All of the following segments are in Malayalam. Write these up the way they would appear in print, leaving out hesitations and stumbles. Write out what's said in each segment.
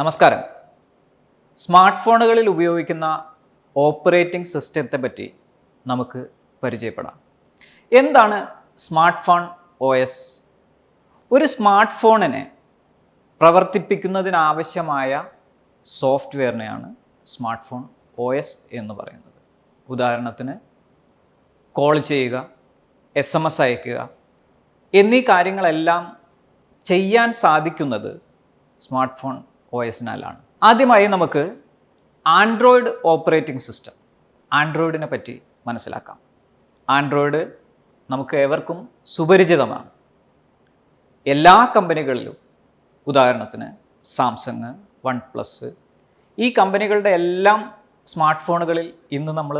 നമസ്കാരം. സ്മാർട്ട് ഫോണുകളിൽ ഉപയോഗിക്കുന്ന ഓപ്പറേറ്റിംഗ് സിസ്റ്റത്തെ പറ്റി നമുക്ക് പരിചയപ്പെടാം. എന്താണ് സ്മാർട്ട് ഫോൺ OS? ഒരു സ്മാർട്ട് ഫോണിനെ പ്രവർത്തിപ്പിക്കുന്നതിനാവശ്യമായ സോഫ്റ്റ്വെയറിനെയാണ് സ്മാർട്ട് ഫോൺ OS എന്ന് പറയുന്നത്. ഉദാഹരണത്തിന് കോൾ ചെയ്യുക, SMS അയക്കുക എന്നീ കാര്യങ്ങളെല്ലാം ചെയ്യാൻ സാധിക്കുന്നത് സ്മാർട്ട് ഫോൺ OS-നാലാണ്. ആദ്യമായി നമുക്ക് ആൻഡ്രോയിഡ് ഓപ്പറേറ്റിംഗ് സിസ്റ്റം, ആൻഡ്രോയിഡിനെ പറ്റി മനസ്സിലാക്കാം. ആൻഡ്രോയിഡ് നമുക്ക് ഏവർക്കും സുപരിചിതമാണ്. എല്ലാ കമ്പനികളിലും, ഉദാഹരണത്തിന് സാംസങ്, OnePlus, ഈ കമ്പനികളുടെ എല്ലാം സ്മാർട്ട് ഫോണുകളിൽ ഇന്ന് നമ്മൾ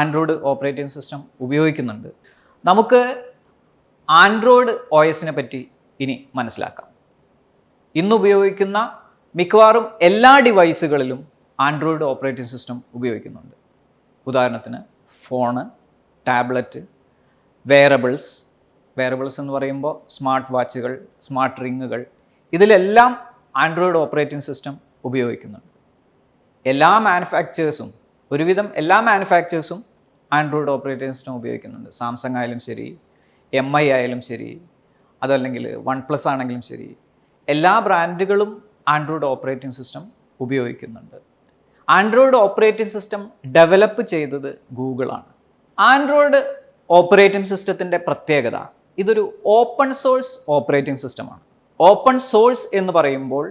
ആൻഡ്രോയിഡ് ഓപ്പറേറ്റിംഗ് സിസ്റ്റം ഉപയോഗിക്കുന്നുണ്ട്. നമുക്ക് ആൻഡ്രോയിഡ് OS-നെ പറ്റി ഇനി മനസ്സിലാക്കാം. ഇന്ന് ഉപയോഗിക്കുന്ന മിക്കവാറും എല്ലാ ഡിവൈസുകളിലും ആൻഡ്രോയിഡ് ഓപ്പറേറ്റിംഗ് സിസ്റ്റം ഉപയോഗിക്കുന്നുണ്ട്. ഉദാഹരണത്തിന് ഫോണ്, ടാബ്ലറ്റ്, വെയറബിൾസ് എന്ന് പറയുമ്പോൾ സ്മാർട്ട് വാച്ചുകൾ, സ്മാർട്ട് റിങ്ങുകൾ, ഇതിലെല്ലാം ആൻഡ്രോയിഡ് ഓപ്പറേറ്റിംഗ് സിസ്റ്റം ഉപയോഗിക്കുന്നുണ്ട്. ഒരുവിധം എല്ലാ മാനുഫാക്ചേഴ്സും ആൻഡ്രോയിഡ് ഓപ്പറേറ്റിംഗ് സിസ്റ്റം ഉപയോഗിക്കുന്നുണ്ട്. സാംസങ് ആയാലും ശരി, MI ആയാലും ശരി, അതല്ലെങ്കിൽ OnePlus ആണെങ്കിലും ശരി, എല്ലാ ബ്രാൻഡുകളും ആൻഡ്രോയിഡ് ഓപ്പറേറ്റിംഗ് സിസ്റ്റം ഉപയോഗിക്കുന്നുണ്ട്. ആൻഡ്രോയിഡ് ഓപ്പറേറ്റിംഗ് സിസ്റ്റം ഡെവലപ്പ് ചെയ്തത് ഗൂഗിളാണ്. ആൻഡ്രോയിഡ് ഓപ്പറേറ്റിംഗ് സിസ്റ്റത്തിൻ്റെ പ്രത്യേകത, ഇതൊരു ഓപ്പൺ സോഴ്സ് ഓപ്പറേറ്റിംഗ് സിസ്റ്റമാണ്. ഓപ്പൺ സോഴ്സ് എന്ന് പറയുമ്പോൾ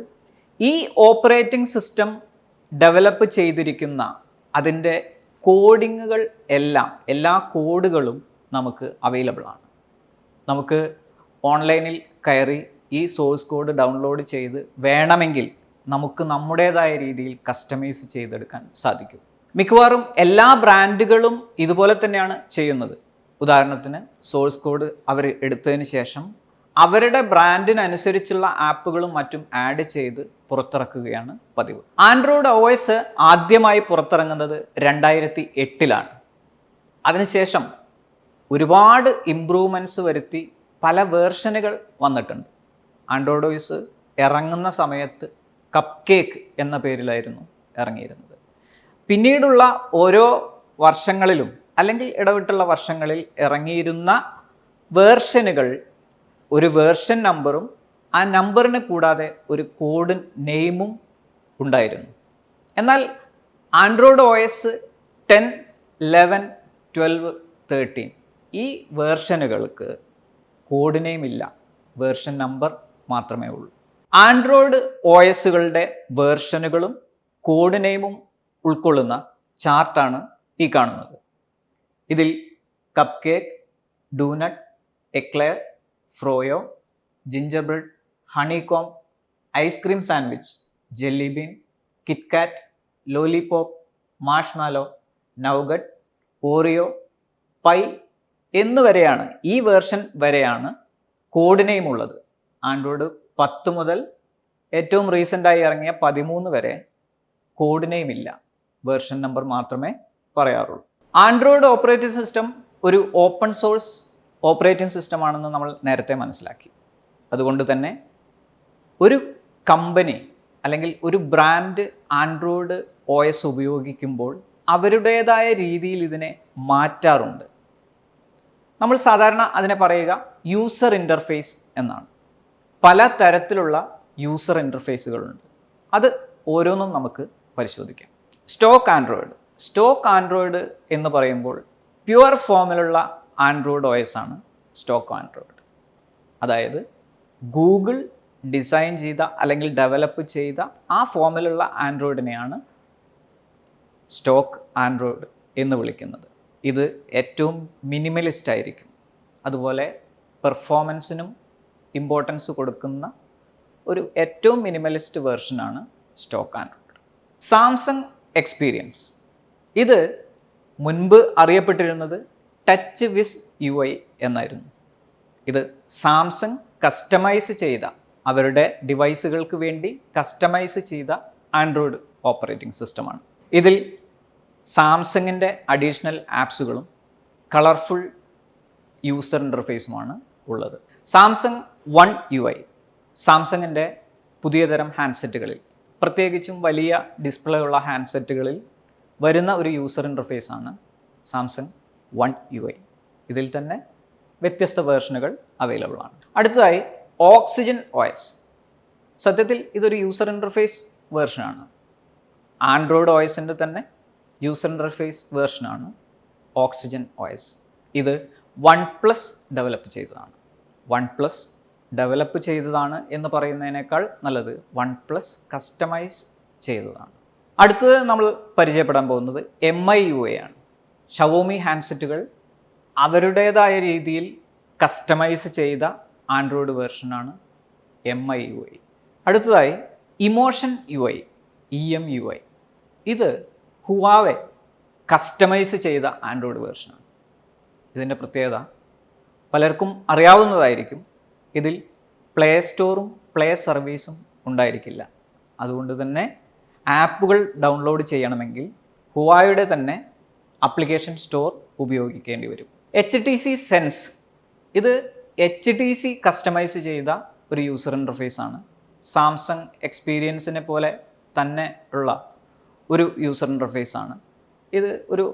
ഈ ഓപ്പറേറ്റിംഗ് സിസ്റ്റം ഡെവലപ്പ് ചെയ്തിരിക്കുന്ന അതിൻ്റെ കോഡിങ്ങുകൾ എല്ലാ കോഡുകളും നമുക്ക് അവൈലബിൾ ആണ്. നമുക്ക് ഓൺലൈനിൽ കയറി ഈ സോഴ്സ് കോഡ് ഡൗൺലോഡ് ചെയ്ത് വേണമെങ്കിൽ നമുക്ക് നമ്മുടേതായ രീതിയിൽ കസ്റ്റമൈസ് ചെയ്തെടുക്കാൻ സാധിക്കും. മിക്കവാറും എല്ലാ ബ്രാൻഡുകളും ഇതുപോലെ തന്നെയാണ് ചെയ്യുന്നത്. ഉദാഹരണത്തിന് സോഴ്സ് കോഡ് അവർ എടുത്തതിന് ശേഷം അവരുടെ ബ്രാൻഡിനനുസരിച്ചുള്ള ആപ്പുകളും മറ്റും ആഡ് ചെയ്ത് പുറത്തിറക്കുകയാണ് പതിവ്. ആൻഡ്രോയിഡ് OS ആദ്യമായി പുറത്തിറങ്ങുന്നത് 2008-ലാണ്. അതിനുശേഷം ഒരുപാട് ഇംപ്രൂവ്മെൻറ്റ്സ് വരുത്തി പല വേർഷനുകൾ വന്നിട്ടുണ്ട്. ആൻഡ്രോയിഡ് OS ഇറങ്ങുന്ന സമയത്ത് കപ്കേക്ക് എന്ന പേരിലായിരുന്നു ഇറങ്ങിയിരുന്നത്. പിന്നീടുള്ള ഓരോ വർഷങ്ങളിലും അല്ലെങ്കിൽ ഇടവിട്ടുള്ള വർഷങ്ങളിൽ ഇറങ്ങിയിരുന്ന വേർഷനുകൾ ഒരു വേർഷൻ നമ്പറും ആ നമ്പറിന് കൂടാതെ ഒരു കോഡ് നെയിമും ഉണ്ടായിരുന്നു. എന്നാൽ ആൻഡ്രോയിഡ് OS 10, 11, 12, 13 ഈ വേർഷനുകൾക്ക് കോഡ് നെയിം ഇല്ല, വേർഷൻ നമ്പർ മാത്രമേ ഉള്ളൂ. ആൻഡ്രോയിഡ് OS-കളുടെ വേർഷനുകളും കോഡ് നെയിമും ഉൾക്കൊള്ളുന്ന ചാർട്ടാണ് ഈ കാണുന്നത്. ഇതിൽ cupcake, doughnut, eclair, froyo, gingerbread, honeycomb, ice cream sandwich, jelly bean, KitKat, lollipop, marshmallow, nougat, Oreo, pie എന്നുവരെയാണ്, ഈ വേർഷൻ വരെയാണ് കോഡ് നെയിം ഉള്ളത്. ആൻഡ്രോയിഡ് 10 മുതൽ ഏറ്റവും റീസെൻ്റായി ഇറങ്ങിയ 13 വരെ കോഡ് നെയിം ഇല്ല, വേർഷൻ നമ്പർ മാത്രമേ പറയാറുള്ളൂ. ആൻഡ്രോയിഡ് ഓപ്പറേറ്റിംഗ് സിസ്റ്റം ഒരു ഓപ്പൺ സോഴ്സ് ഓപ്പറേറ്റിംഗ് സിസ്റ്റമാണെന്ന് നമ്മൾ നേരത്തെ മനസ്സിലാക്കി. അതുകൊണ്ട് തന്നെ ഒരു കമ്പനി അല്ലെങ്കിൽ ഒരു ബ്രാൻഡ് ആൻഡ്രോയിഡ് OS ഉപയോഗിക്കുമ്പോൾ അവരുടേതായ രീതിയിൽ ഇതിനെ മാറ്റാറുണ്ട്. നമ്മൾ സാധാരണ അതിനെ പറയുക യൂസർ ഇൻ്റർഫേസ് എന്നാണ്. പല തരത്തിലുള്ള യൂസർ ഇൻ്റർഫേസുകളുണ്ട്. അത് ഓരോന്നും നമുക്ക് പരിശോധിക്കാം. സ്റ്റോക്ക് ആൻഡ്രോയിഡ് എന്ന് പറയുമ്പോൾ പ്യുവർ ഫോമിലുള്ള ആൻഡ്രോയിഡ് OS ആണ് സ്റ്റോക്ക് ആൻഡ്രോയിഡ്. അതായത് ഗൂഗിൾ ഡിസൈൻ ചെയ്ത അല്ലെങ്കിൽ ഡെവലപ്പ് ചെയ്ത ആ ഫോമിലുള്ള ആൻഡ്രോയിഡിനെയാണ് സ്റ്റോക്ക് ആൻഡ്രോയിഡ് എന്ന് വിളിക്കുന്നത്. ഇത് ഏറ്റവും മിനിമലിസ്റ്റ് ആയിരിക്കും. അതുപോലെ പെർഫോമൻസിനും ഇമ്പോർട്ടൻസ് കൊടുക്കുന്ന ഒരു ഏറ്റവും മിനിമലിസ്റ്റ് വേർഷനാണ് സ്റ്റോക്ക് ആൻഡ്രോയിഡ്. സാംസങ് എക്സ്പീരിയൻസ്, ഇത് മുൻപ് അറിയപ്പെട്ടിരുന്നത് ടച്ച് വിസ് UI എന്നായിരുന്നു. ഇത് സാംസങ് കസ്റ്റമൈസ് ചെയ്ത, അവരുടെ ഡിവൈസുകൾക്ക് വേണ്ടി കസ്റ്റമൈസ് ചെയ്ത ആൻഡ്രോയിഡ് ഓപ്പറേറ്റിംഗ് സിസ്റ്റമാണ്. ഇതിൽ സാംസങ്ങിൻ്റെ അഡീഷണൽ ആപ്സുകളും കളർഫുൾ യൂസർ ഇൻ്റർഫേസുമാണ് ഉള്ളത്. സാംസങ് One UI, സാംസങ്ങിൻ്റെ പുതിയ തരം ഹാൻഡ്സെറ്റുകളിൽ, പ്രത്യേകിച്ചും വലിയ ഡിസ്പ്ലേ ഉള്ള ഹാൻഡ്സെറ്റുകളിൽ വരുന്ന ഒരു യൂസർ ഇൻ്റർഫേസാണ് സാംസങ് വൺ UI. ഇതിൽ തന്നെ വ്യത്യസ്ത വേർഷനുകൾ അവൈലബിൾ ആണ്. അടുത്തതായി ഓക്സിജൻ OS. സത്യത്തിൽ ഇതൊരു യൂസർ ഇൻ്റർഫേസ് വേർഷനാണ്. ആൻഡ്രോയിഡ് OSൻ്റെ തന്നെ യൂസർ ഇൻ്റർഫേസ് വേർഷനാണ് ഓക്സിജൻ OS. ഇത് OnePlus ഡെവലപ്പ് ചെയ്തതാണ്. OnePlus ഡെവലപ്പ് ചെയ്തതാണ് എന്ന് പറയുന്നതിനേക്കാൾ നല്ലത് OnePlus കസ്റ്റമൈസ് ചെയ്തതാണ്. അടുത്തത് നമ്മൾ പരിചയപ്പെടാൻ പോകുന്നത് MIUI ആണ്. ഷവോമി ഹാൻഡ്സെറ്റുകൾ അവരുടേതായ രീതിയിൽ കസ്റ്റമൈസ് ചെയ്ത ആൻഡ്രോയിഡ് വേർഷനാണ് MIUI. അടുത്തതായി ഇമോഷൻ UI, EMUI. ഇത് ഹുവാവെ കസ്റ്റമൈസ് ചെയ്ത ആൻഡ്രോയിഡ് വേർഷനാണ്. ഇതിൻ്റെ പ്രത്യേകത പലർക്കും അറിയാവുന്നതായിരിക്കും. ഇതിൽ പ്ലേ സ്റ്റോറും പ്ലേ സർവീസും ഉണ്ടായിരിക്കില്ല. അതുകൊണ്ട് തന്നെ ആപ്പുകൾ ഡൗൺലോഡ് ചെയ്യണമെങ്കിൽ ഹുവായുടെ തന്നെ ആപ്ലിക്കേഷൻ സ്റ്റോർ ഉപയോഗിക്കേണ്ടി വരും. HTC സെൻസ്, ഇത് HTC കസ്റ്റമൈസ് ചെയ്ത ഒരു യൂസർ ഇൻ്റർഫേസാണ്. സാംസങ് എക്സ്പീരിയൻസിനെ പോലെ തന്നെ ഉള്ള ഒരു യൂസർ ഇൻ്റർഫേസാണ്. ഇത് ഒരു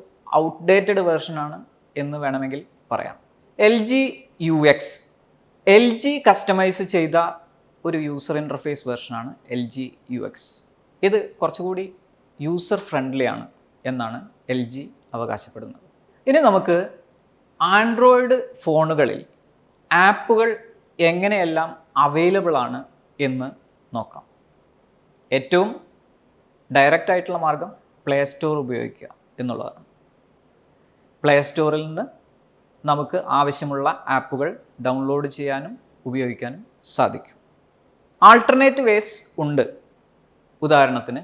ഔട്ട്ഡേറ്റഡ് വേർഷനാണ് എന്ന് വേണമെങ്കിൽ പറയാം. LG UX, LG കസ്റ്റമൈസ് ചെയ്ത ഒരു യൂസർ ഇൻ്റർഫേസ് വേർഷനാണ് LG UX. ഇത് കുറച്ചുകൂടി യൂസർ ഫ്രണ്ട്ലി ആണ് എന്നാണ് LG അവകാശപ്പെടുന്നത്. ഇനി നമുക്ക് ആൻഡ്രോയിഡ് ഫോണുകളിൽ ആപ്പുകൾ എങ്ങനെയെല്ലാം അവൈലബിൾ ആണ് എന്ന് നോക്കാം. ഏറ്റവും ഡയറക്റ്റ് ആയിട്ടുള്ള മാർഗം പ്ലേ സ്റ്റോർ ഉപയോഗിക്കുക എന്നുള്ളതാണ്. പ്ലേ സ്റ്റോറിൽ നിന്ന് നമുക്ക് ആവശ്യമുള്ള ആപ്പുകൾ ഡൗൺലോഡ് ചെയ്യാനും ഉപയോഗിക്കാനും സാധിക്കും. ആൾട്ടർനേറ്റ് വേസ് ഉണ്ട്. ഉദാഹരണത്തിന്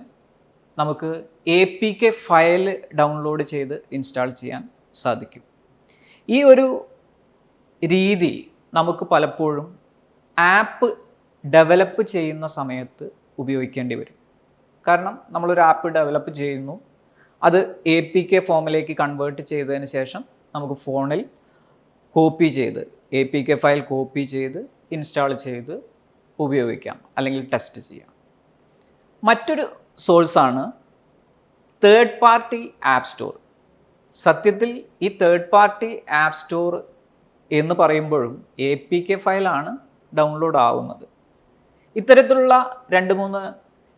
നമുക്ക് APK ഫയൽ ഡൗൺലോഡ് ചെയ്ത് ഇൻസ്റ്റാൾ ചെയ്യാൻ സാധിക്കും. ഈ ഒരു രീതി നമുക്ക് പലപ്പോഴും ആപ്പ് ഡെവലപ്പ് ചെയ്യുന്ന സമയത്ത് ഉപയോഗിക്കേണ്ടി വരും. കാരണം നമ്മളൊരു ആപ്പ് ഡെവലപ്പ് ചെയ്യുന്നു, അത് APK ഫോമിലേക്ക് കൺവേർട്ട് ചെയ്തതിന് ശേഷം നമുക്ക് ഫോണിൽ കോപ്പി ചെയ്ത് APK ഫയൽ കോപ്പി ചെയ്ത് ഇൻസ്റ്റാൾ ചെയ്ത് ഉപയോഗിക്കാം, അല്ലെങ്കിൽ ടെസ്റ്റ് ചെയ്യാം. മറ്റൊരു സോഴ്സാണ് തേർഡ് പാർട്ടി ആപ്പ് സ്റ്റോർ. സത്യത്തിൽ ഈ തേർഡ് പാർട്ടി ആപ്പ് സ്റ്റോർ എന്ന് പറയുമ്പോഴും APK ഫയലാണ് ഡൗൺലോഡ് ആവുന്നത്. ഇത്തരത്തിലുള്ള 2-3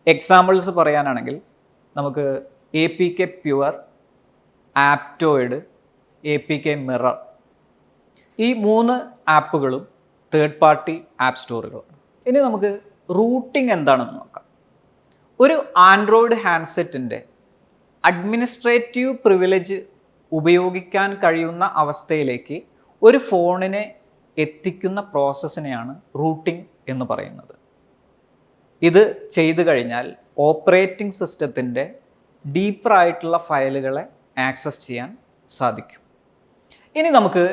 എക്സാമ്പിൾസ് പറയാനാണെങ്കിൽ നമുക്ക് APK പ്യുവർ, ആപ്റ്റോയിഡ്, APK മിറർ, ഈ 3 ആപ്പുകളും തേർഡ് പാർട്ടി ആപ്പ് സ്റ്റോറുകളാണ്. ഇനി നമുക്ക് റൂട്ടിംഗ് എന്താണെന്ന് നോക്കാം. ഒരു ആൻഡ്രോയിഡ് ഹാൻഡ്സെറ്റിൻ്റെ അഡ്മിനിസ്ട്രേറ്റീവ് പ്രിവിലേജ് ഉപയോഗിക്കാൻ കഴിയുന്ന അവസ്ഥയിലേക്ക് ഒരു ഫോണിനെ എത്തിക്കുന്ന പ്രോസസ്സിനെയാണ് റൂട്ടിംഗ് എന്ന് പറയുന്നത്. ഇത് ചെയ്തു കഴിഞ്ഞാൽ ഓപ്പറേറ്റിംഗ് സിസ്റ്റത്തിൻ്റെ ഡീപ്പറായിട്ടുള്ള ഫയലുകളെ ആക്സസ് ചെയ്യാൻ സാധിക്കും. ഇനി നമുക്ക്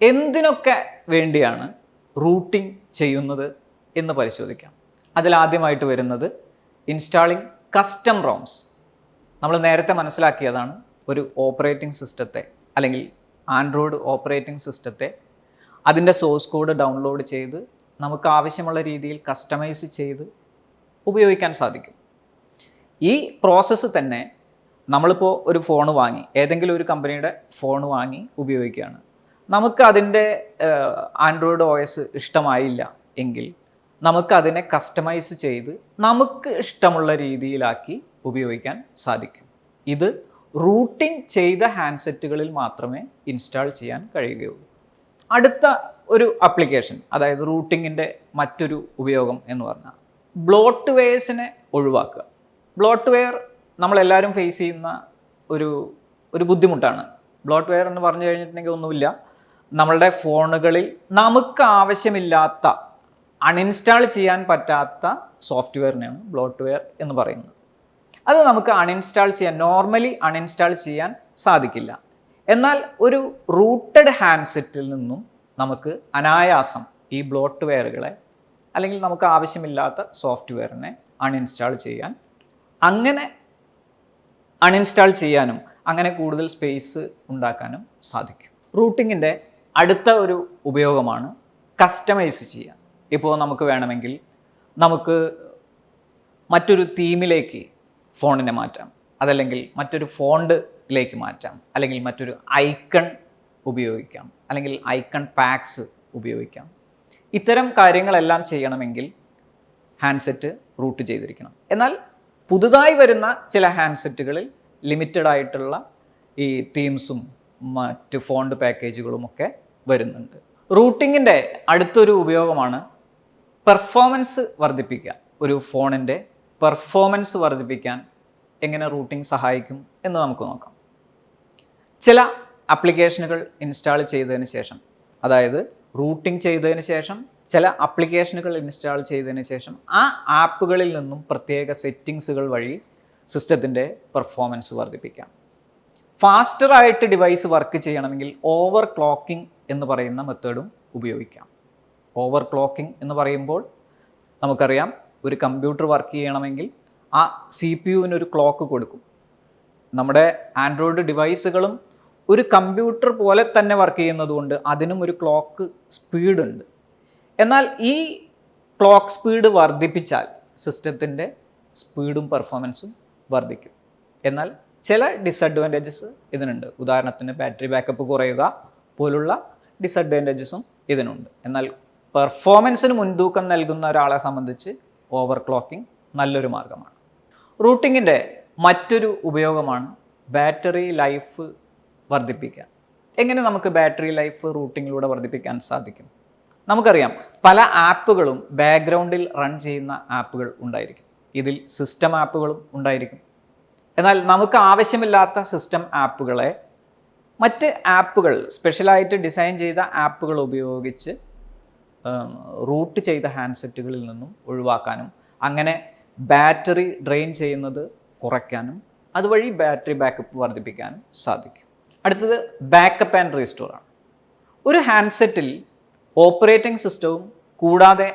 എന്തിനൊക്കെ വേണ്ടിയാണ് റൂട്ടിംഗ് ചെയ്യുന്നത് എന്ന് പരിശോധിക്കാം. അതിലാദ്യമായിട്ട് വരുന്നത് ഇൻസ്റ്റാളിംഗ് കസ്റ്റം റോംസ്. നമ്മൾ നേരത്തെ മനസ്സിലാക്കിയതാണ്, ഒരു ഓപ്പറേറ്റിംഗ് സിസ്റ്റത്തെ അല്ലെങ്കിൽ ആൻഡ്രോയിഡ് ഓപ്പറേറ്റിംഗ് സിസ്റ്റത്തെ അതിൻ്റെ സോഴ്സ് കോഡ് ഡൗൺലോഡ് ചെയ്ത് നമുക്ക് ആവശ്യമുള്ള രീതിയിൽ കസ്റ്റമൈസ് ചെയ്ത് ഉപയോഗിക്കാൻ സാധിക്കും. ഈ പ്രോസസ്സ് തന്നെ നമ്മളിപ്പോൾ ഒരു ഫോൺ വാങ്ങി, ഏതെങ്കിലും ഒരു കമ്പനിയുടെ ഫോൺ വാങ്ങി ഉപയോഗിക്കുകയാണ്. നമുക്ക് അതിൻ്റെ ആൻഡ്രോയിഡ് OS ഇഷ്ടമായില്ല എങ്കിൽ നമുക്കതിനെ കസ്റ്റമൈസ് ചെയ്ത് നമുക്ക് ഇഷ്ടമുള്ള രീതിയിലാക്കി ഉപയോഗിക്കാൻ സാധിക്കും. ഇത് റൂട്ടിംഗ് ചെയ്ത ഹാൻഡ്സെറ്റുകളിൽ മാത്രമേ ഇൻസ്റ്റാൾ ചെയ്യാൻ കഴിയുകയുള്ളൂ. അടുത്ത ഒരു ആപ്ലിക്കേഷൻ, അതായത് റൂട്ടിങ്ങിൻ്റെ മറ്റൊരു ഉപയോഗം എന്ന് പറഞ്ഞാൽ ബ്ലോട്ട്വെയർസിനെ ഒഴിവാക്കുക. ബ്ലോട്ട്വെയർ നമ്മളെല്ലാവരും ഫേസ് ചെയ്യുന്ന ഒരു ബുദ്ധിമുട്ടാണ്. ബ്ലോട്ട്വെയർ എന്ന് പറഞ്ഞു കഴിഞ്ഞിട്ടുണ്ടെങ്കിൽ ഒന്നുമില്ല, നമ്മളുടെ ഫോണുകളിൽ നമുക്ക് ആവശ്യമില്ലാത്ത, അൺഇൻസ്റ്റാൾ ചെയ്യാൻ പറ്റാത്ത സോഫ്റ്റ്വെയറിനെയാണ് ബ്ലോട്ട്വെയർ എന്ന് പറയുന്നത്. അത് നമുക്ക് അൺഇൻസ്റ്റാൾ ചെയ്യാൻ, നോർമലി അൺഇൻസ്റ്റാൾ ചെയ്യാൻ സാധിക്കില്ല. എന്നാൽ ഒരു റൂട്ടഡ് ഹാൻഡ്സെറ്റിൽ നിന്നും നമുക്ക് അനായാസം ഈ ബ്ലോട്ട്വെയറുകളെ അല്ലെങ്കിൽ നമുക്ക് ആവശ്യമില്ലാത്ത സോഫ്റ്റ്വെയറിനെ അൺഇൻസ്റ്റാൾ ചെയ്യാൻ, അങ്ങനെ അൺഇൻസ്റ്റാൾ ചെയ്യാനും അങ്ങനെ കൂടുതൽ സ്പേസ് ഉണ്ടാക്കാനും സാധിക്കും. റൂട്ടിങ്ങിൻ്റെ അടുത്ത ഒരു ഉപയോഗമാണ് കസ്റ്റമൈസ് ചെയ്യാൻ. ഇപ്പോൾ നമുക്ക് വേണമെങ്കിൽ നമുക്ക് മറ്റൊരു തീമിലേക്ക് ഫോണിനെ മാറ്റാം, അതല്ലെങ്കിൽ മറ്റൊരു ഫോണ്ടിലേക്ക് മാറ്റാം, അല്ലെങ്കിൽ മറ്റൊരു ഐക്കൺ ഉപയോഗിക്കാം, അല്ലെങ്കിൽ ഐക്കൺ പാക്സ് ഉപയോഗിക്കാം. ഇത്തരം കാര്യങ്ങളെല്ലാം ചെയ്യണമെങ്കിൽ ഹാൻഡ്സെറ്റ് റൂട്ട് ചെയ്തിരിക്കണം. എന്നാൽ പുതുതായി വരുന്ന ചില ഹാൻഡ്സെറ്റുകളിൽ ലിമിറ്റഡ് ആയിട്ടുള്ള ഈ തീംസും മറ്റ് ഫോണ്ട് പാക്കേജുകളുമൊക്കെ വരുന്നുണ്ട്. റൂട്ടിങ്ങിൻ്റെ അടുത്തൊരു ഉപയോഗമാണ് പെർഫോമൻസ് വർദ്ധിപ്പിക്കുക. ഒരു ഫോണിൻ്റെ പെർഫോമൻസ് വർദ്ധിപ്പിക്കാൻ എങ്ങനെ റൂട്ടിംഗ് സഹായിക്കും എന്ന് നമുക്ക് നോക്കാം. ചില ആപ്ലിക്കേഷനുകൾ ഇൻസ്റ്റാൾ ചെയ്തതിന് ശേഷം, അതായത് റൂട്ടിംഗ് ചെയ്തതിന് ശേഷം ചില ആപ്ലിക്കേഷനുകൾ ഇൻസ്റ്റാൾ ചെയ്തതിന് ശേഷം ആ ആപ്പുകളിൽ നിന്നും പ്രത്യേക സെറ്റിങ്സുകൾ വഴി സിസ്റ്റത്തിൻ്റെ പെർഫോമൻസ് വർദ്ധിപ്പിക്കാം. ഫാസ്റ്ററായിട്ട് ഡിവൈസ് വർക്ക് ചെയ്യണമെങ്കിൽ ഓവർ ക്ലോക്കിംഗ് എന്ന് പറയുന്ന മെത്തേഡും ഉപയോഗിക്കാം. ഓവർ ക്ലോക്കിംഗ് എന്ന് പറയുമ്പോൾ നമുക്കറിയാം, ഒരു കമ്പ്യൂട്ടർ വർക്ക് ചെയ്യണമെങ്കിൽ ആ CPU-വിന് ഒരു ക്ലോക്ക് കൊടുക്കും. നമ്മുടെ ആൻഡ്രോയിഡ് ഡിവൈസുകളും ഒരു കമ്പ്യൂട്ടർ പോലെ തന്നെ വർക്ക് ചെയ്യുന്നതുകൊണ്ട് അതിനും ഒരു ക്ലോക്ക് സ്പീഡുണ്ട്. എന്നാൽ ഈ ക്ലോക്ക് സ്പീഡ് വർദ്ധിപ്പിച്ചാൽ സിസ്റ്റത്തിൻ്റെ സ്പീഡും പെർഫോമൻസും വർദ്ധിക്കും. എന്നാൽ ചില ഡിസഡ്വാൻറ്റേജസ് ഇതിനുണ്ട്. ഉദാഹരണത്തിന് ബാറ്ററി ബാക്കപ്പ് കുറയുക പോലുള്ള ഡിസഡ്വാൻറ്റേജസും ഇതിനുണ്ട്. എന്നാൽ പെർഫോമൻസിന് മുൻതൂക്കം നൽകുന്ന ഒരാളെ സംബന്ധിച്ച് ഓവർ ക്ലോക്കിംഗ് നല്ലൊരു മാർഗമാണ്. റൂട്ടിങ്ങിൻ്റെ മറ്റൊരു ഉപയോഗമാണ് ബാറ്ററി ലൈഫ് വർദ്ധിപ്പിക്കുക. എങ്ങനെ നമുക്ക് ബാറ്ററി ലൈഫ് റൂട്ടിങ്ങിലൂടെ വർദ്ധിപ്പിക്കാൻ സാധിക്കും? നമുക്കറിയാം, പല ആപ്പുകളും ബാക്ക്ഗ്രൗണ്ടിൽ റൺ ചെയ്യുന്ന ആപ്പുകൾ ഉണ്ടായിരിക്കും. ഇതിൽ സിസ്റ്റം ആപ്പുകളും ഉണ്ടായിരിക്കും. എന്നാൽ നമുക്ക് ആവശ്യമില്ലാത്ത സിസ്റ്റം ആപ്പുകളെ മറ്റ് ആപ്പുകൾ, സ്പെഷ്യലായിട്ട് ഡിസൈൻ ചെയ്ത ആപ്പുകൾ ഉപയോഗിച്ച് റൂട്ട് ചെയ്ത ഹാൻഡ്സെറ്റുകളിൽ നിന്നും ഒഴിവാക്കാനും അങ്ങനെ ബാറ്ററി ഡ്രെയിൻ ചെയ്യുന്നത് കുറയ്ക്കാനും അതുവഴി ബാറ്ററി ബാക്കപ്പ് വർദ്ധിപ്പിക്കാനും സാധിക്കും. അടുത്തത് ബാക്കപ്പ് ആൻഡ് റീസ്റ്റോർ ആണ്. ഒരു ഹാൻഡ്സെറ്റിൽ ഓപ്പറേറ്റിംഗ് സിസ്റ്റവും കൂടാതെ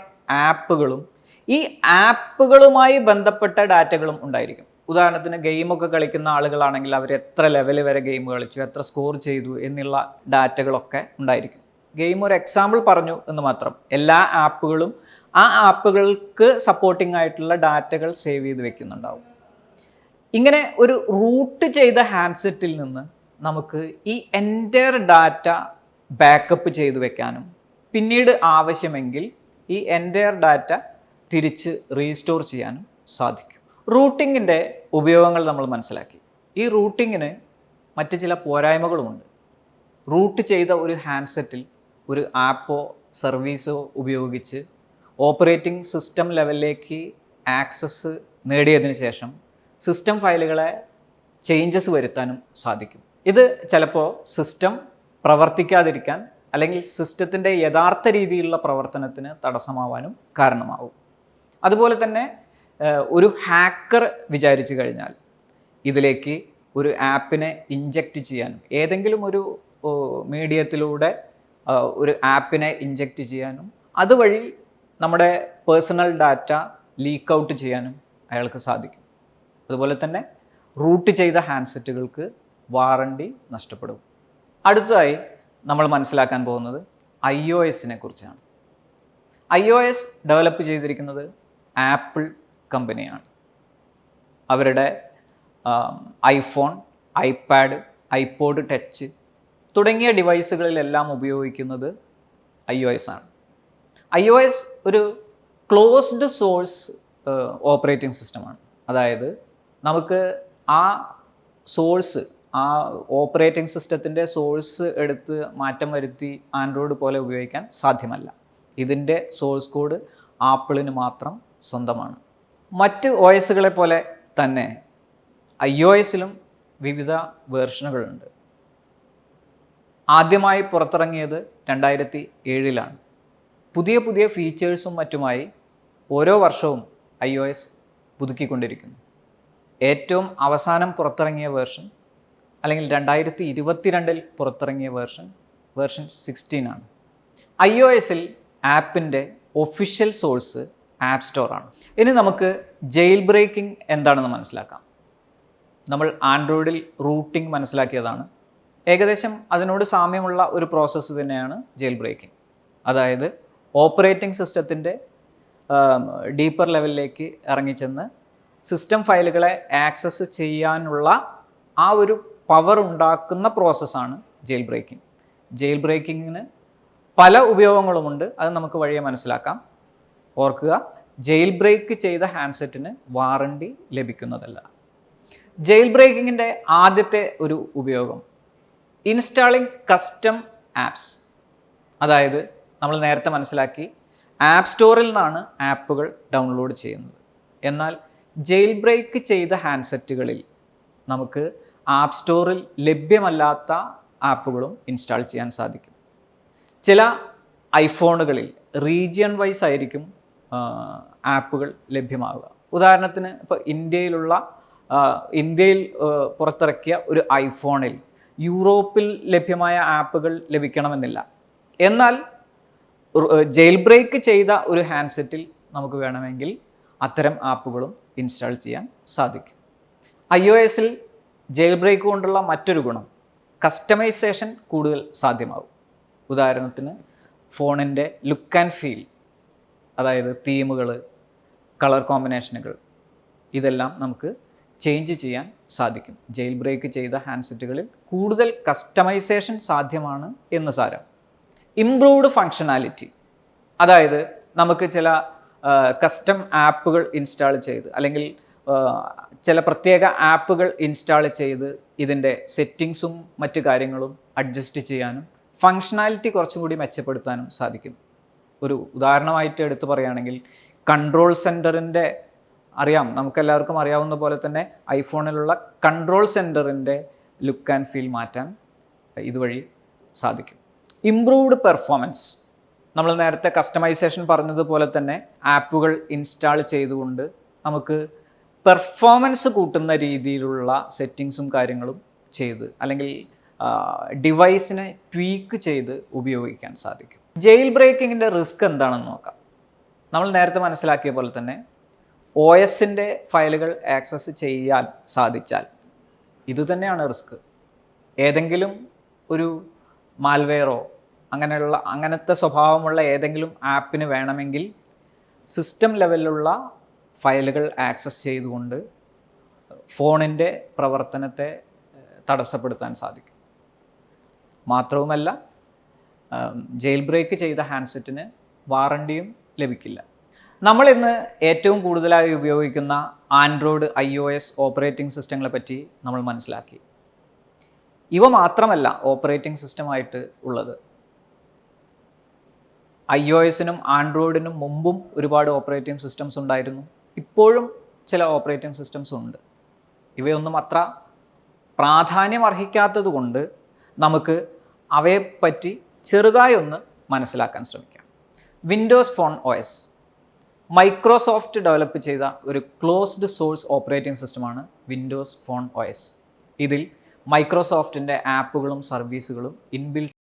ആപ്പുകളും ഈ ആപ്പുകളുമായി ബന്ധപ്പെട്ട ഡാറ്റകളും ഉണ്ടായിരിക്കും. ഉദാഹരണത്തിന് ഗെയിമൊക്കെ കളിക്കുന്ന ആളുകളാണെങ്കിൽ അവർ എത്ര ലെവൽ വരെ ഗെയിം കളിച്ചു, എത്ര സ്കോർ ചെയ്തു എന്നുള്ള ഡാറ്റകളൊക്കെ ഉണ്ടായിരിക്കും. ഗെയിം ഒരു എക്സാമ്പിൾ പറഞ്ഞു എന്ന് മാത്രം. എല്ലാ ആപ്പുകളും ആ ആപ്പുകൾക്ക് സപ്പോർട്ടിംഗ് ആയിട്ടുള്ള ഡാറ്റകൾ സേവ് ചെയ്ത് വെക്കുന്നുണ്ടാവും. ഇങ്ങനെ ഒരു റൂട്ട് ചെയ്ത ഹാൻഡ്സെറ്റിൽ നിന്ന് നമുക്ക് ഈ എൻ്റയർ ഡാറ്റ ബാക്കപ്പ് ചെയ്ത് വെക്കാനും പിന്നീട് ആവശ്യമെങ്കിൽ ഈ എൻ്റയർ ഡാറ്റ തിരിച്ച് റീസ്റ്റോർ ചെയ്യാനും സാധിക്കും. റൂട്ടിങ്ങിൻ്റെ ഉപയോഗങ്ങൾ നമ്മൾ മനസ്സിലാക്കി. ഈ റൂട്ടിങ്ങിന് മറ്റ് ചില പോരായ്മകളുമുണ്ട്. റൂട്ട് ചെയ്ത ഒരു ഹാൻഡ്സെറ്റിൽ ഒരു ആപ്പോ സർവീസോ ഉപയോഗിച്ച് ഓപ്പറേറ്റിംഗ് സിസ്റ്റം ലെവലിലേക്ക് ആക്സസ് നേടിയതിന് ശേഷം സിസ്റ്റം ഫയലുകളെ ചേഞ്ചസ് വരുത്താനും സാധിക്കും. ഇത് ചിലപ്പോൾ സിസ്റ്റം പ്രവർത്തിക്കാതിരിക്കാൻ അല്ലെങ്കിൽ സിസ്റ്റത്തിൻ്റെ യഥാർത്ഥ രീതിയിലുള്ള പ്രവർത്തനത്തിന് തടസ്സമാവാനും കാരണമാവും. അതുപോലെ തന്നെ ഒരു ഹാക്കർ വിചാരിച്ചു കഴിഞ്ഞാൽ ഇതിലേക്ക് ഒരു ആപ്പിനെ ഇഞ്ചക്റ്റ് ചെയ്യാനും ഏതെങ്കിലും ഒരു മീഡിയത്തിലൂടെ ഒരു ആപ്പിനെ ഇഞ്ചക്റ്റ് ചെയ്യാനും അതുവഴി നമ്മുടെ പേഴ്സണൽ ഡാറ്റ ലീക്ക് ഔട്ട് ചെയ്യാനും അയാൾക്ക് സാധിക്കും. അതുപോലെ തന്നെ റൂട്ട് ചെയ്ത ഹാൻഡ്സെറ്റുകൾക്ക് വാറണ്ടി നഷ്ടപ്പെടും. അടുത്തതായി നമ്മൾ മനസ്സിലാക്കാൻ പോകുന്നത് iOS-നെ കുറിച്ചാണ്. iOS ഡെവലപ്പ് ചെയ്തിരിക്കുന്നത് ആപ്പിൾ കമ്പനിയാണ്. അവരുടെ ഐഫോൺ, ഐപാഡ്, ഐപോഡ് ടച്ച് തുടങ്ങിയ ഡിവൈസുകളിലെല്ലാം ഉപയോഗിക്കുന്നത് iOS ആണ്. iOS ഒരു ക്ലോസ്ഡ് സോഴ്സ് ഓപ്പറേറ്റിംഗ് സിസ്റ്റമാണ്. അതായത് നമുക്ക് ആ സോഴ്സ്, ആ ഓപ്പറേറ്റിംഗ് സിസ്റ്റത്തിൻ്റെ സോഴ്സ് എടുത്ത് മാറ്റം വരുത്തി ആൻഡ്രോയിഡ് പോലെ ഉപയോഗിക്കാൻ സാധ്യമല്ല. ഇതിൻ്റെ സോഴ്സ് കോഡ് ആപ്പിളിന് മാത്രം സ്വന്തമാണ്. മറ്റ് OS-കളെ പോലെ തന്നെ iOS-ലും വിവിധ വേർഷനുകളുണ്ട്. ആദ്യമായി പുറത്തിറങ്ങിയത് 2007-ലാണ്. പുതിയ പുതിയ ഫീച്ചേഴ്സും മറ്റുമായി ഓരോ വർഷവും iOS പുതുക്കിക്കൊണ്ടിരിക്കുന്നു. ഏറ്റവും അവസാനം പുറത്തിറങ്ങിയ വേർഷൻ അല്ലെങ്കിൽ 2022-ൽ പുറത്തിറങ്ങിയ വേർഷൻ 16 ആണ്. iOS-ൽ ആപ്പിൻ്റെ ഒഫീഷ്യൽ സോഴ്സ് ആപ്പ് സ്റ്റോറാണ്. ഇനി നമുക്ക് ജെയിൽ ബ്രേക്കിംഗ് എന്താണെന്ന് മനസ്സിലാക്കാം. നമ്മൾ ആൻഡ്രോയിഡിൽ റൂട്ടിംഗ് മനസ്സിലാക്കിയതാണ്. ഏകദേശം അതിനോട് സാമ്യമുള്ള ഒരു പ്രോസസ്സ് തന്നെയാണ് ജെയിൽ ബ്രേക്കിംഗ്. അതായത് ഓപ്പറേറ്റിംഗ് സിസ്റ്റത്തിൻ്റെ ഡീപ്പർ ലെവലിലേക്ക് ഇറങ്ങിച്ചെന്ന് സിസ്റ്റം ഫയലുകളെ ആക്സസ് ചെയ്യാനുള്ള ആ ഒരു പവർ ഉണ്ടാക്കുന്ന പ്രോസസ്സാണ് ജെയിൽ ബ്രേക്കിംഗ്. ജെയിൽ ബ്രേക്കിങ്ങിന് പല ഉപയോഗങ്ങളുമുണ്ട്, അത് നമുക്ക് വഴിയെ മനസ്സിലാക്കാം. ഓർക്കുക, ജെയിൽ ബ്രേക്ക് ചെയ്ത ഹാൻഡ്സെറ്റിന് വാറണ്ടി ലഭിക്കുന്നതല്ല. ജെയിൽ ബ്രേക്കിങ്ങിൻ്റെ ആദ്യത്തെ ഒരു ഉപയോഗം ഇൻസ്റ്റാളിങ് കസ്റ്റം ആപ്സ്. അതായത് നമ്മൾ നേരത്തെ മനസ്സിലാക്കി ആപ്പ് സ്റ്റോറിൽ നിന്നാണ് ആപ്പുകൾ ഡൗൺലോഡ് ചെയ്യുന്നത്. എന്നാൽ ജെയിൽ ബ്രേക്ക് ചെയ്ത ഹാൻഡ്സെറ്റുകളിൽ നമുക്ക് ആപ്പ് സ്റ്റോറിൽ ലഭ്യമല്ലാത്ത ആപ്പുകളും ഇൻസ്റ്റാൾ ചെയ്യാൻ സാധിക്കും. ചില ഐഫോണുകളിൽ റീജിയൺ വൈസ് ആയിരിക്കും ആപ്പുകൾ ലഭ്യമാവുക. ഉദാഹരണത്തിന് ഇപ്പോൾ ഇന്ത്യയിൽ പുറത്തിറക്കിയ ഒരു ഐഫോണിൽ യൂറോപ്പിൽ ലഭ്യമായ ആപ്പുകൾ ലഭിക്കണമെന്നില്ല. എന്നാൽ ജെയിൽ ബ്രേക്ക് ചെയ്ത ഒരു ഹാൻഡ്സെറ്റിൽ നമുക്ക് വേണമെങ്കിൽ അത്തരം ആപ്പുകളും ഇൻസ്റ്റാൾ ചെയ്യാൻ സാധിക്കും. iOS-ൽ ജെയിൽ ബ്രേക്ക് കൊണ്ടുള്ള മറ്റൊരു ഗുണം കസ്റ്റമൈസേഷൻ കൂടുതൽ സാധ്യമാകും. ഉദാഹരണത്തിന് ഫോണിൻ്റെ ലുക്ക് ആൻഡ് ഫീൽ, അതായത് തീമുകൾ, കളർ കോമ്പിനേഷനുകൾ, ഇതെല്ലാം നമുക്ക് ചേഞ്ച് ചെയ്യാൻ സാധിക്കും. ജെയിൽ ബ്രേക്ക് ചെയ്ത ഹാൻഡ്സെറ്റുകളിൽ കൂടുതൽ കസ്റ്റമൈസേഷൻ സാധ്യമാണ് എന്ന് സാരം. ഇംപ്രൂവ്ഡ് ഫങ്ഷനാലിറ്റി, അതായത് നമുക്ക് ചില കസ്റ്റം ആപ്പുകൾ ഇൻസ്റ്റാൾ ചെയ്ത് അല്ലെങ്കിൽ ചില പ്രത്യേക ആപ്പുകൾ ഇൻസ്റ്റാൾ ചെയ്ത് ഇതിൻ്റെ സെറ്റിങ്സും മറ്റു കാര്യങ്ങളും അഡ്ജസ്റ്റ് ചെയ്യാനും ഫങ്ഷനാലിറ്റി കുറച്ചും കൂടി മെച്ചപ്പെടുത്താനും സാധിക്കും. ഒരു ഉദാഹരണമായിട്ട് എടുത്തു പറയുകയാണെങ്കിൽ കൺട്രോൾ സെൻറ്ററിൻ്റെ നമുക്കെല്ലാവർക്കും അറിയാവുന്ന പോലെ തന്നെ ഐഫോണിലുള്ള കൺട്രോൾ സെൻറ്ററിൻ്റെ ലുക്ക് ആൻഡ് ഫീൽ മാറ്റാൻ ഇതുവഴി സാധിക്കും. ഇംപ്രൂവ്ഡ് പെർഫോമൻസ്, നമ്മൾ നേരത്തെ കസ്റ്റമൈസേഷൻ പറഞ്ഞതുപോലെ തന്നെ ആപ്പുകൾ ഇൻസ്റ്റാൾ ചെയ്തുകൊണ്ട് നമുക്ക് പെർഫോമൻസ് കൂട്ടുന്ന രീതിയിലുള്ള സെറ്റിങ്സും കാര്യങ്ങളും ചെയ്ത് അല്ലെങ്കിൽ ഡിവൈസിനെ ട്വീക്ക് ചെയ്ത് ഉപയോഗിക്കാൻ സാധിക്കും. ജെയിൽ ബ്രേക്കിങ്ങിൻ്റെ റിസ്ക് എന്താണെന്ന് നോക്കാം. നമ്മൾ നേരത്തെ മനസ്സിലാക്കിയ പോലെ തന്നെ OSൻ്റെ ഫയലുകൾ ആക്സസ് ചെയ്യാൻ സാധിച്ചാൽ ഇത് തന്നെയാണ് റിസ്ക്. ഏതെങ്കിലും ഒരു മാൽവെയറോ അങ്ങനത്തെ സ്വഭാവമുള്ള ഏതെങ്കിലും ആപ്പിന് വേണമെങ്കിൽ സിസ്റ്റം ലെവലിലുള്ള ഫയലുകൾ ആക്സസ് ചെയ്തുകൊണ്ട് ഫോണിൻ്റെ പ്രവർത്തനത്തെ തടസ്സപ്പെടുത്താൻ സാധിക്കും. മാത്രവുമല്ല, ജെയിൽ ബ്രേക്ക് ചെയ്ത ഹാൻഡ്സെറ്റിന് വാറണ്ടിയും ലഭിക്കില്ല. നമ്മളിന്ന് ഏറ്റവും കൂടുതലായി ഉപയോഗിക്കുന്ന ആൻഡ്രോയിഡ്, iOS ഓപ്പറേറ്റിംഗ് സിസ്റ്റങ്ങളെ പറ്റി നമ്മൾ മനസ്സിലാക്കി. ഇവ മാത്രമല്ല ഓപ്പറേറ്റിംഗ് സിസ്റ്റമായിട്ട് ഉള്ളത്. iOS-നും ആൻഡ്രോയിഡിനും മുമ്പും ഒരുപാട് ഓപ്പറേറ്റിംഗ് സിസ്റ്റംസ് ഉണ്ടായിരുന്നു. ഇപ്പോഴും ചില ഓപ്പറേറ്റിംഗ് സിസ്റ്റംസ് ഉണ്ട്. ഇവയൊന്നും അത്ര പ്രാധാന്യം അർഹിക്കാത്തത് കൊണ്ട് നമുക്ക് അവയെപ്പറ്റി ചെറുതായി ഒന്ന് മനസ്സിലാക്കാൻ ശ്രമിക്കാം. Windows phone OS Microsoft develop ചെയ്ത ഒരു ക്ലോസ്ഡ് സോഴ്സ് ഓപ്പറേറ്റിംഗ് സിസ്റ്റമാണ് വിൻഡോസ് ഫോൺ OS. ഇതിൽ മൈക്രോസോഫ്റ്റിൻ്റെ ആപ്പുകളും സർവീസുകളും ഇൻബിൽറ്റ്